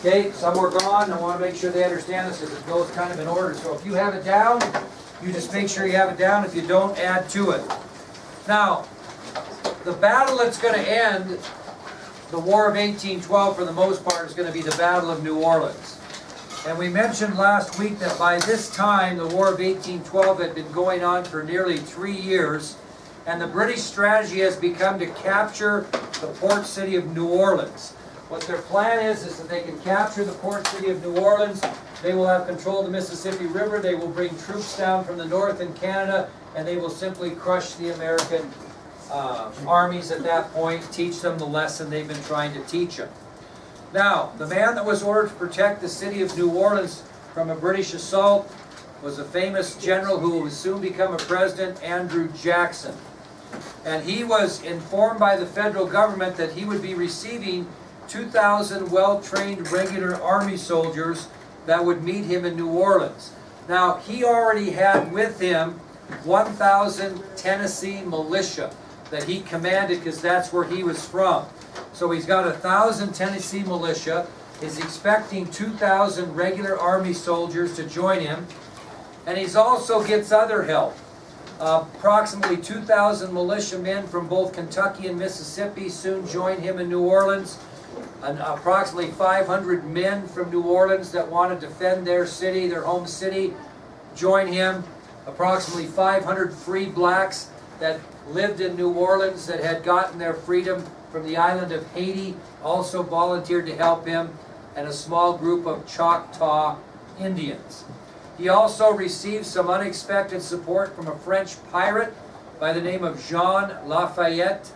Okay, some were gone. I want to make sure they understand this because it goes kind of in order. So if you have it down, you just make sure you have it down. If you don't, add to it. Now, the battle that's going to end the War of 1812 for the most part is going to be the Battle of New Orleans. And we mentioned last week that by this time the War of 1812 had been going on for nearly 3 years, and the British strategy has become to capture the port city of New Orleans. What their plan is that they can capture the port city of New Orleans. They will have control of the Mississippi River. They will bring troops down from the north in Canada, and they will simply crush the American armies at that point, teach them the lesson they've been trying to teach them. Now, the man that was ordered to protect the city of New Orleans from a British assault was a famous general who would soon become a president, Andrew Jackson. And he was informed by the federal government that he would be receiving 2,000 well-trained regular army soldiers that would meet him in New Orleans. Now, he already had with him 1,000 Tennessee militia that he commanded because that's where he was from. So he's got 1,000 Tennessee militia. He's expecting 2,000 regular army soldiers to join him. And he also gets other help. Approximately 2,000 militiamen from both Kentucky and Mississippi soon join him in New Orleans. And approximately 500 men from New Orleans that want to defend their city, their home city, join him. Approximately 500 free blacks that lived in New Orleans that had gotten their freedom from the island of Haiti also volunteered to help him, and a small group of Choctaw Indians. He also received some unexpected support from a French pirate by the name of Jean Lafitte.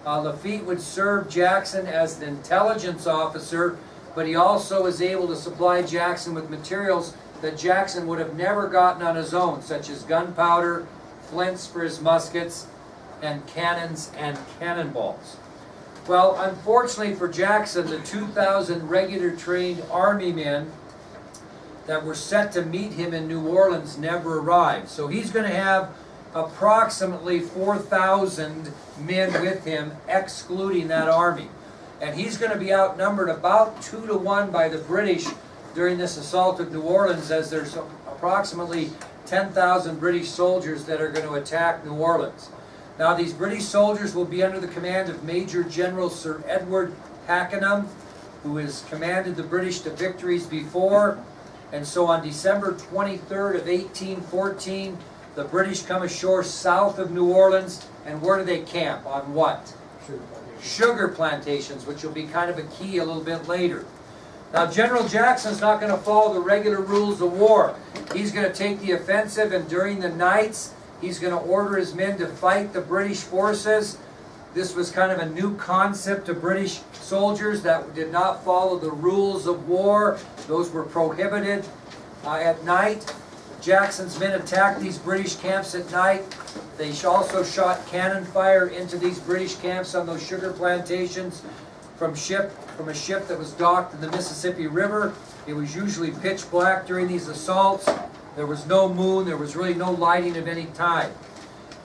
Lafitte would serve Jackson as an intelligence officer, but he also was able to supply Jackson with materials that Jackson would have never gotten on his own, such as gunpowder, flints for his muskets, and cannons and cannonballs. Well, unfortunately for Jackson, the 2,000 regular trained army men that were set to meet him in New Orleans never arrived. So he's going to have approximately 4,000 men with him, excluding that army. And he's going to be outnumbered about 2 to 1 by the British during this assault of New Orleans, as there's approximately 10,000 British soldiers that are going to attack New Orleans. Now, these British soldiers will be under the command of Major General Sir Edward Pakenham, who has commanded the British to victories before. And so on December 23rd of 1814, the British come ashore south of New Orleans, and where do they camp? On what? Sugar plantations, which will be kind of a key a little bit later. Now, General Jackson's not going to follow the regular rules of war. He's going to take the offensive, and during the nights, he's going to order his men to fight the British forces. This was kind of a new concept to British soldiers that did not follow the rules of war. Those were prohibited. At night, Jackson's men attacked these British camps at night. They also shot cannon fire into these British camps on those sugar plantations from a ship that was docked in the Mississippi River. It was usually pitch black during these assaults. There was no moon. There was really no lighting of any kind.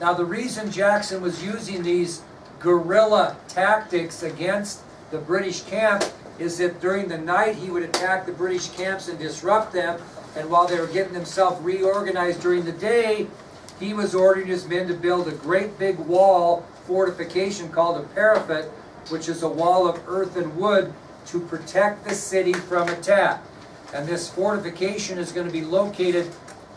Now, the reason Jackson was using these guerrilla tactics against the British camp is that during the night he would attack the British camps and disrupt them, and while they were getting themselves reorganized during the day, he was ordering his men to build a great big wall fortification called a parapet, which is a wall of earth and wood to protect the city from attack. And this fortification is going to be located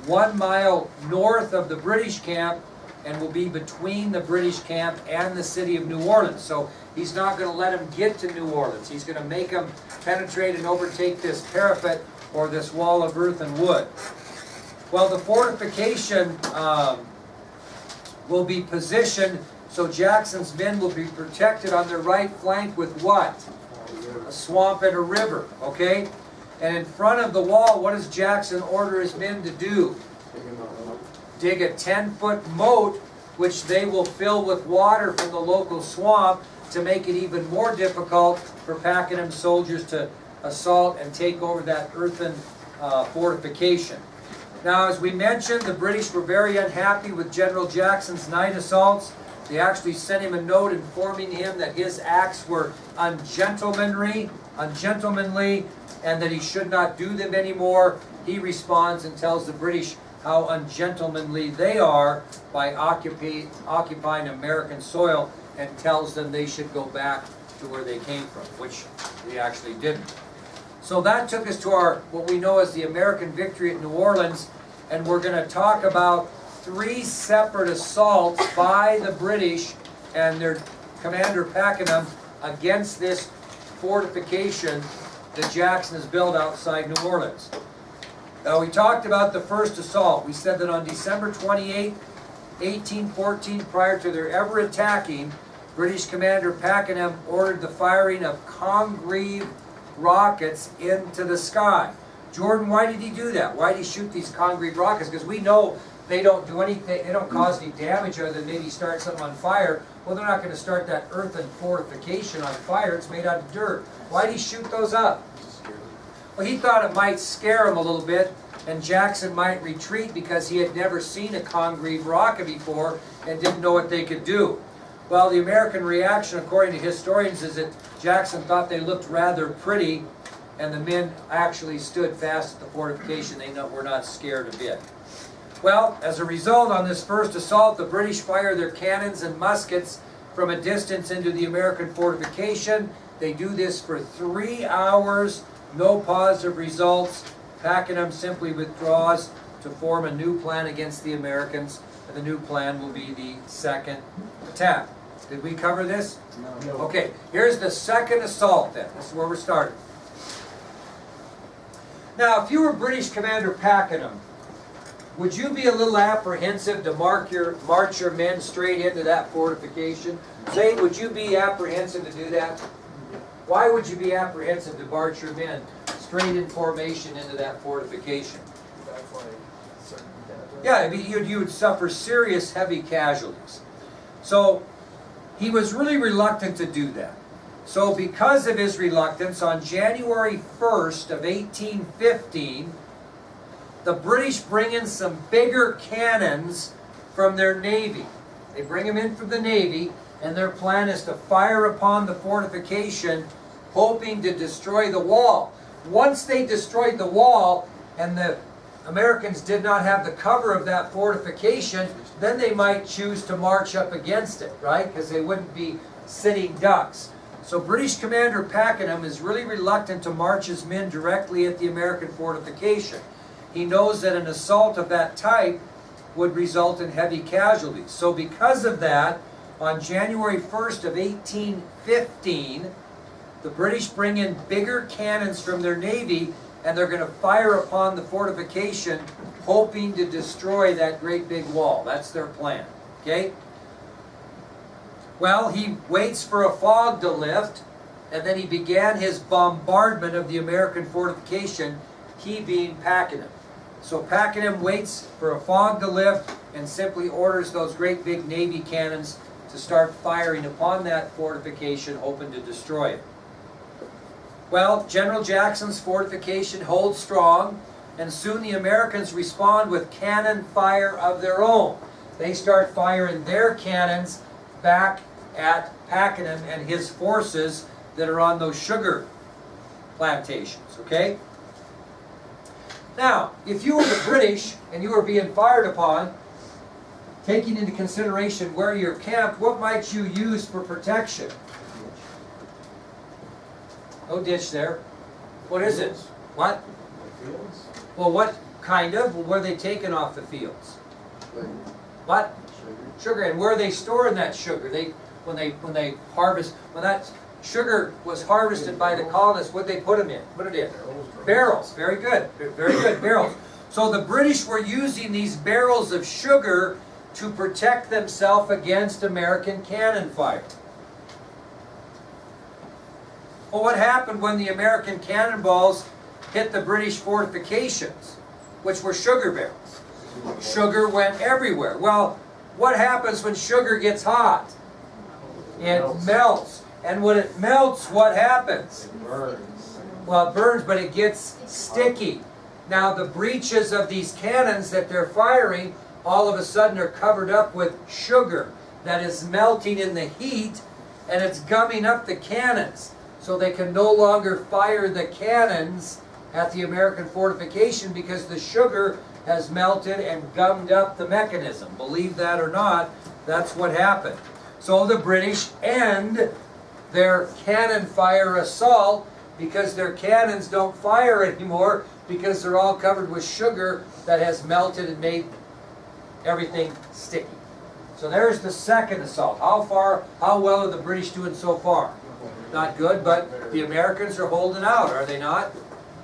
1 mile north of the British camp and will be between the British camp and the city of New Orleans. So he's not going to let them get to New Orleans. He's going to make them penetrate and overtake this parapet, or this wall of earth and wood. Well, the fortification will be positioned so Jackson's men will be protected on their right flank with what? A swamp and a river, okay? And in front of the wall, what does Jackson order his men to do? Dig a 10-foot moat, which they will fill with water from the local swamp to make it even more difficult for Pakenham's soldiers to assault and take over that earthen fortification. Now, as we mentioned, the British were very unhappy with General Jackson's night assaults. They actually sent him a note informing him that his acts were ungentlemanly, and that he should not do them anymore. He responds and tells the British how ungentlemanly they are by occupying American soil, and tells them they should go back to where they came from, which they actually didn't. So that took us to what we know as the American victory at New Orleans, and we're going to talk about 3 separate assaults by the British and their commander Pakenham against this fortification that Jackson has built outside New Orleans. Now, we talked about the first assault. We said that on December 28, 1814, prior to their ever attacking, British Commander Pakenham ordered the firing of Congreve rockets into the sky. Jordan, why did he do that? Why did he shoot these Congreve rockets? Because we know they don't do anything, they don't cause any damage other than maybe start something on fire. Well, they're not going to start that earthen fortification on fire. It's made out of dirt. Why did he shoot those up? Well, he thought it might scare him a little bit, and Jackson might retreat because he had never seen a Congreve rocket before and didn't know what they could do. Well, the American reaction, according to historians, is that Jackson thought they looked rather pretty, and the men actually stood fast at the fortification. They were not scared a bit. Well, as a result, on this first assault, the British fire their cannons and muskets from a distance into the American fortification. They do this for 3 hours, no positive results. Pakenham simply withdraws to form a new plan against the Americans, and the new plan will be the second attack. Did we cover this? No. Okay, here's the second assault then. This is where we're starting. Now, if you were British Commander Pakenham, would you be a little apprehensive to march your men straight into that fortification? Zane, would you be apprehensive to do that? Why would you be apprehensive to march your men straight in formation into that fortification? Yeah, I mean, you would suffer serious heavy casualties. So he was really reluctant to do that. So because of his reluctance, on January 1st of 1815, the British bring in some bigger cannons from their navy. They bring them in from the navy, and their plan is to fire upon the fortification, hoping to destroy the wall. Once they destroyed the wall, and the Americans did not have the cover of that fortification, then they might choose to march up against it, right? Because they wouldn't be sitting ducks. So British Commander Pakenham is really reluctant to march his men directly at the American fortification. He knows that an assault of that type would result in heavy casualties. So because of that, on January 1st of 1815, the British bring in bigger cannons from their navy, and they're going to fire upon the fortification, hoping to destroy that great big wall. That's their plan. Okay? Well, he waits for a fog to lift, and then he began his bombardment of the American fortification, he being Pakenham. So Pakenham waits for a fog to lift and simply orders those great big Navy cannons to start firing upon that fortification, hoping to destroy it. Well, General Jackson's fortification holds strong, and soon the Americans respond with cannon fire of their own. They start firing their cannons back at Pakenham and his forces that are on those sugar plantations, okay? Now, if you were the British and you were being fired upon, taking into consideration where you're camped, what might you use for protection? No ditch there. What is it? What? Fields? Well, what kind of? Well, where are they taken off the fields? What? Sugar. And where are they storing that sugar? When they harvest, when that sugar was harvested by the colonists, what did they put them in? Put it in barrels. Very good. Very good. Barrels. So the British were using these barrels of sugar to protect themselves against American cannon fire. Well, what happened when the American cannonballs hit the British fortifications, which were sugar barrels? Sugar went everywhere. Well, what happens when sugar gets hot? It melts. And when it melts, what happens? It burns. Well, it burns, but it gets sticky. Now, the breeches of these cannons that they're firing all of a sudden are covered up with sugar. that is melting in the heat, and it's gumming up the cannons. So they can no longer fire the cannons at the American fortification because the sugar has melted and gummed up the mechanism. Believe that or not, that's what happened. So the British end their cannon fire assault because their cannons don't fire anymore because they're all covered with sugar that has melted and made everything sticky. So there's the second assault. How well are the British doing so far? Not good, but the Americans are holding out, are they not?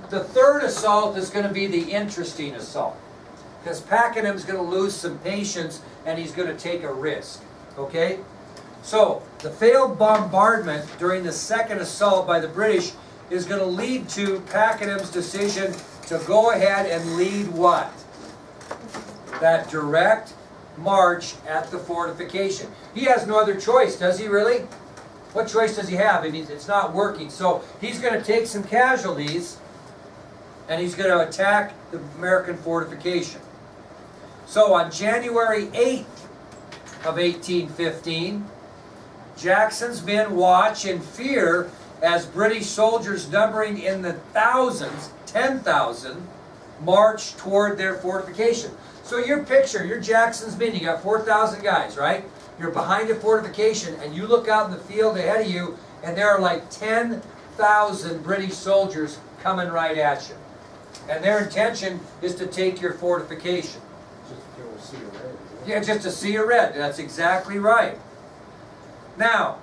The third assault is going to be the interesting assault, because Pakenham's going to lose some patience and he's going to take a risk. Okay? So, the failed bombardment during the second assault by the British is going to lead to Pakenham's decision to go ahead and lead what? That direct march at the fortification. He has no other choice, does he really? What choice does he have? I mean, it's not working. So, he's going to take some casualties and he's going to attack the American fortification. So, on January 8th of 1815, Jackson's men watch in fear as British soldiers numbering in the thousands, 10,000, march toward their fortification. So your picture, you're Jackson's men, you got 4,000 guys, right? You're behind a fortification and you look out in the field ahead of you and there are like 10,000 British soldiers coming right at you. And their intention is to take your fortification. Just to see a red. Yeah, just to see a red. That's exactly right. Now,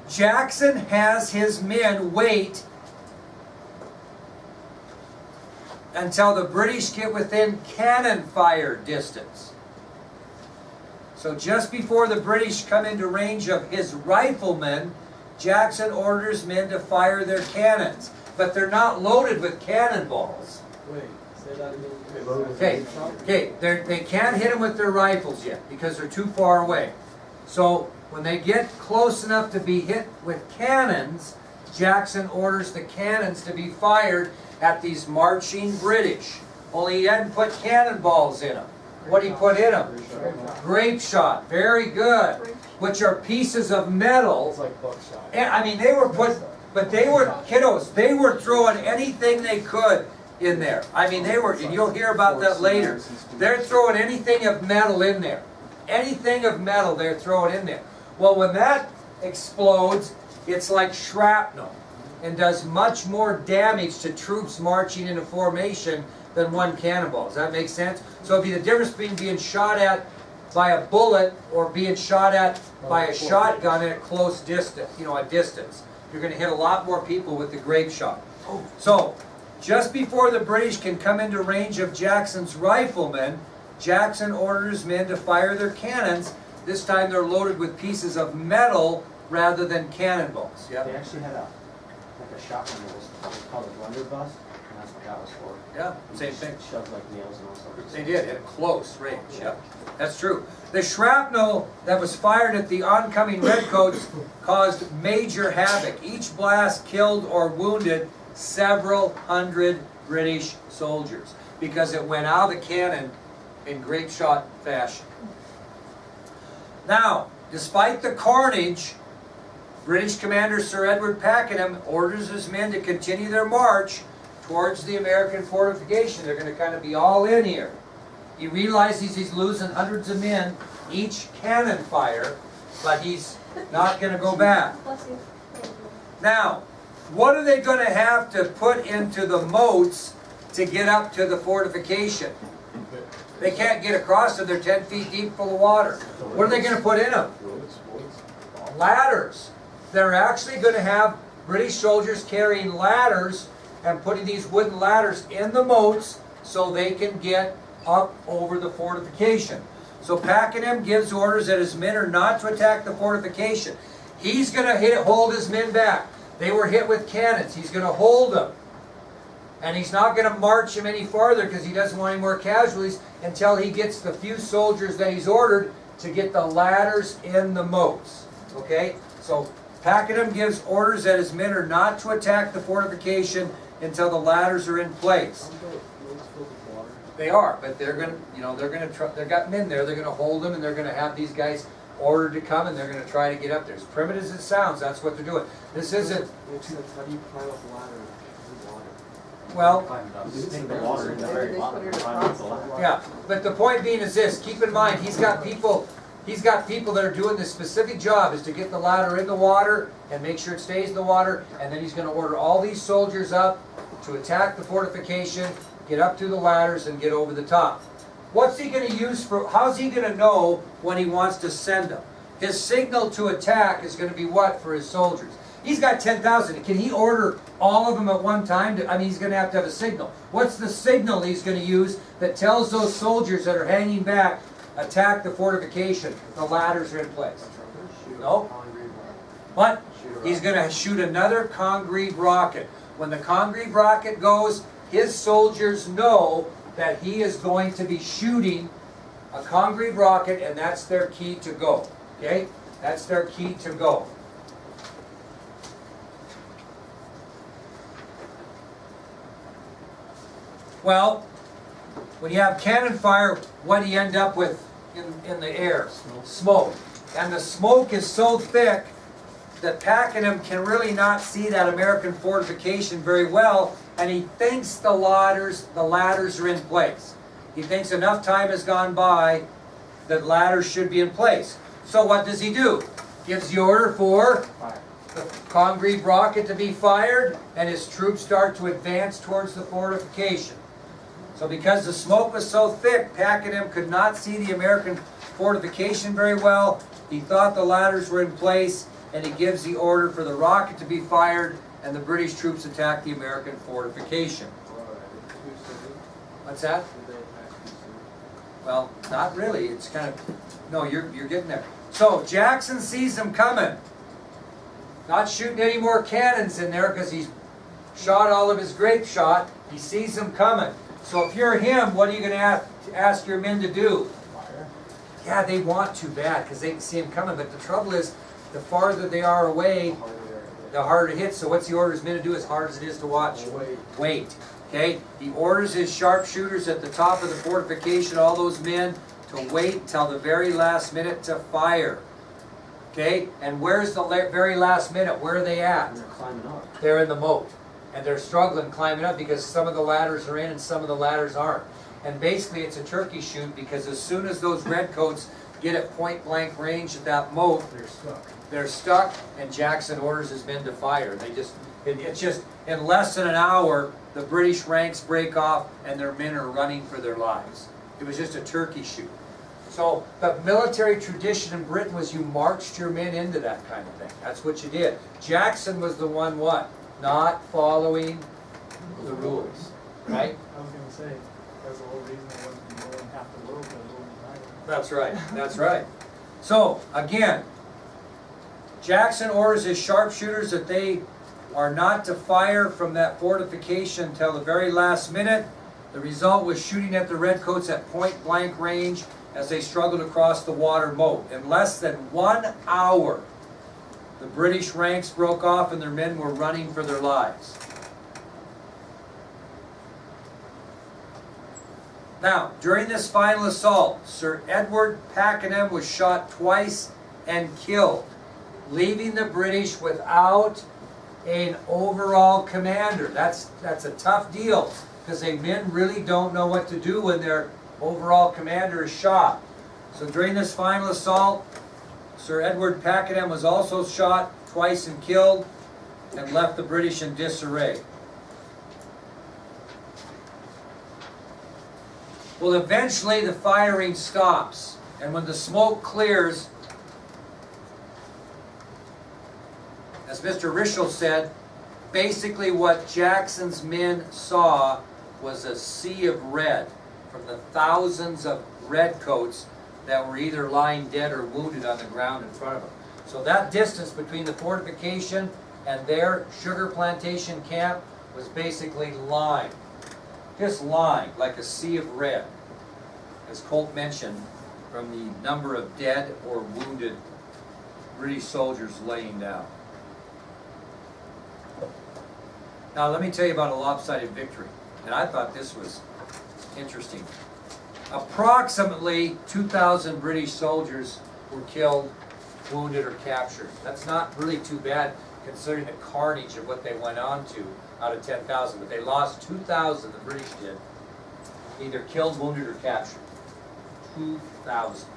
Jackson has his men wait until the British get within cannon fire distance. So just before the British come into range of his riflemen, Jackson orders men to fire their cannons. But they're not loaded with cannonballs. Wait, say that again. Okay, they can't hit them with their rifles yet because they're too far away. So when they get close enough to be hit with cannons, Jackson orders the cannons to be fired at these marching British. Only he hadn't put cannonballs in them. What did he put in them? Grape shot. Very good. Which are pieces of metal. It's like buckshot. And, I mean, they were put, but they were, kiddos, they were throwing anything they could in there. I mean, they were, and you'll hear about that later. They're throwing anything of metal in there. Anything of metal they're throwing in there. Well, when that explodes, it's like shrapnel and does much more damage to troops marching in a formation than one cannonball. Does that make sense? So it'd be the difference between being shot at by a bullet or being shot at by a shotgun at a close distance, a distance. You're going to hit a lot more people with the grape shot. So, just before the British can come into range of Jackson's riflemen, Jackson orders men to fire their cannons. This time they're loaded with pieces of metal rather than cannonballs. They actually had a shotgun that was called a blunderbuss, and that's what that was for. Yeah, same thing. Shoved like nails and all sorts. They did, at close range, yeah. That's true. The shrapnel that was fired at the oncoming redcoats caused major havoc. Each blast killed or wounded several hundred British soldiers because it went out of the cannon in grape shot fashion. Now, despite the carnage, British Commander Sir Edward Pakenham orders his men to continue their march towards the American fortification. They're going to kind of be all in here. He realizes he's losing hundreds of men each cannon fire, but he's not going to go back. Now, what are they going to have to put into the moats to get up to the fortification? They can't get across them. They're 10 feet deep full of water. What are they going to put in them? Ladders. They're actually going to have British soldiers carrying ladders and putting these wooden ladders in the moats so they can get up over the fortification. So Pakenham gives orders that his men are not to attack the fortification. He's going to hold his men back. They were hit with cannons. He's going to hold them. And he's not going to march them any farther because he doesn't want any more casualties until he gets the few soldiers that he's ordered to get the ladders in the moats. Okay? So Pakenham gives orders that his men are not to attack the fortification until the ladders are in place. They are, but they're gonna, you know, they've got men there, they're gonna hold them, and they're gonna have these guys ordered to come, and they're gonna try to get up there. As primitive as it sounds, that's what they're doing. This isn't, Makes sense, how do you climb up a ladder in water? well, Climb it up. You take the water in the very They bottom, put it climb up the across. ladder. yeah, but the point being is this, keep in mind, he's got people that are doing this specific job, is to get the ladder in the water and make sure it stays in the water, and then he's gonna order all these soldiers up to attack the fortification, get up through the ladders and get over the top. What's he gonna use for, how's he gonna know when he wants to send them? His signal to attack is gonna be what for his soldiers? He's got 10,000, can he order all of them at one time? I mean, he's gonna have to have a signal. What's the signal he's gonna use that tells those soldiers that are hanging back, attack the fortification, the ladders are in place? Shoot a No. concrete rock. What? Shoot a He's rock. gonna shoot another concrete rocket. When the concrete rocket goes, his soldiers know that he is going to be shooting a concrete rocket, and that's their key to go. Okay? That's their key to go. Well, when you have cannon fire, what do you end up with in the air? Smoke. And the smoke is so thick that Pakenham can really not see that American fortification very well, and he thinks the ladders are in place. He thinks enough time has gone by that ladders should be in place. So what does he do? Gives the order for Fire. the concrete rocket to be fired, and his troops start to advance towards the fortification. So because the smoke was so thick, Pakenham could not see the American fortification very well. He thought the ladders were in place, and he gives the order for the rocket to be fired, and the British troops attack the American fortification. Too soon? What's that? Did they attack too soon? Well, not really. It's kind of, no, you're getting there. So Jackson sees them coming. Not shooting any more cannons in there because he's shot all of his grape shot. He sees them coming. So if you're him, what are you going to ask your men to do? Fire. Yeah, they want to bad because they can see him coming. But the trouble is, the farther they are away, Harder there. the harder it hits. So what's the order his men to do as hard as it is to watch? Wait. Wait. Okay? He orders his sharpshooters at the top of the fortification, all those men, to wait till the very last minute to fire. Okay? And where's the very last minute? Where are they at? And they're climbing up. They're in the moat. And they're struggling climbing up because some of the ladders are in and some of the ladders aren't. And basically it's a turkey shoot because as soon as those redcoats get at point blank range at that moat, they're stuck, and Jackson orders his men to fire. It's just, in less than an hour, the British ranks break off and their men are running for their lives. It was just a turkey shoot. So the military tradition in Britain was you marched your men into that kind of thing. That's what you did. Jackson was the one what? Not following the rules, right? I was gonna say, that's the whole reason I wasn't going half the world, but going behind. That's right, that's right. So, again, Jackson orders his sharpshooters that they are not to fire from that fortification until the very last minute. The result was shooting at the redcoats at point blank range as they struggled across the water moat. In less than 1 hour, the British ranks broke off and their men were running for their lives. Now, during this final assault, Sir Edward Pakenham was shot twice and killed, leaving the British without an overall commander. That's a tough deal because the men really don't know what to do when their overall commander is shot. So during this final assault, Sir Edward Pakenham was also shot twice and killed and left the British in disarray. Well, eventually the firing stops, and when the smoke clears, as Mr. Rischel said, basically what Jackson's men saw was a sea of red from the thousands of redcoats that were either lying dead or wounded on the ground in front of them. So that distance between the fortification and their sugar plantation camp was basically lime. Just lime, like a sea of red, as Colt mentioned, from the number of dead or wounded British soldiers laying down. Now let me tell you about a lopsided victory. And I thought this was interesting. Approximately 2,000 British soldiers were killed, wounded, or captured. That's not really too bad considering the carnage of what they went on to out of 10,000, but they lost 2,000, the British did, either killed, wounded, or captured. 2,000.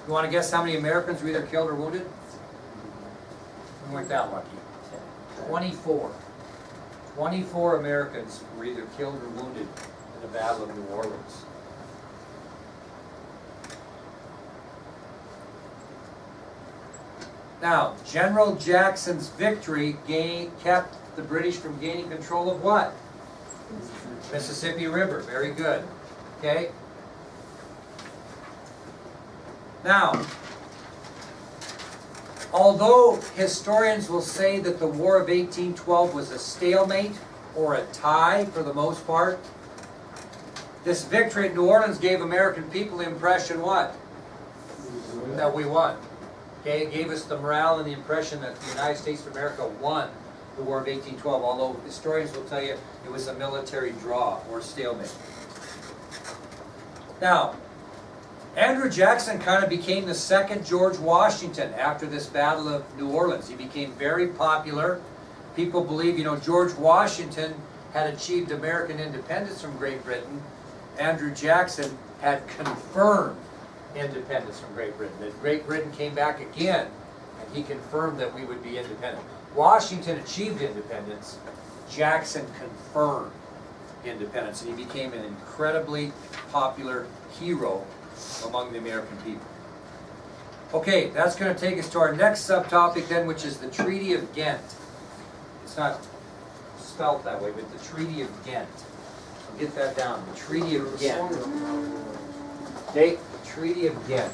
You want to guess how many Americans were either killed or wounded? We weren't that lucky. 24. 24 Americans were either killed or wounded in the Battle of New Orleans. Now, General Jackson's victory kept the British from gaining control of what? Mississippi River. Very good. Okay? Now, although historians will say that the War of 1812 was a stalemate or a tie for the most part, this victory at New Orleans gave American people the impression what? That we won. Okay, it gave us the morale and the impression that the United States of America won the War of 1812, although historians will tell you it was a military draw or stalemate. Now, Andrew Jackson kind of became the second George Washington after this Battle of New Orleans. He became very popular. People believe, George Washington had achieved American independence from Great Britain. Andrew Jackson had confirmed independence from Great Britain. That Great Britain came back again, and he confirmed that we would be independent. Washington achieved independence. Jackson confirmed independence, and he became an incredibly popular hero among the American people. Okay, that's going to take us to our next subtopic then, which is the Treaty of Ghent. It's not spelled that way, but the Treaty of Ghent. So get that down, the Treaty of Ghent. Okay, the Treaty of Ghent.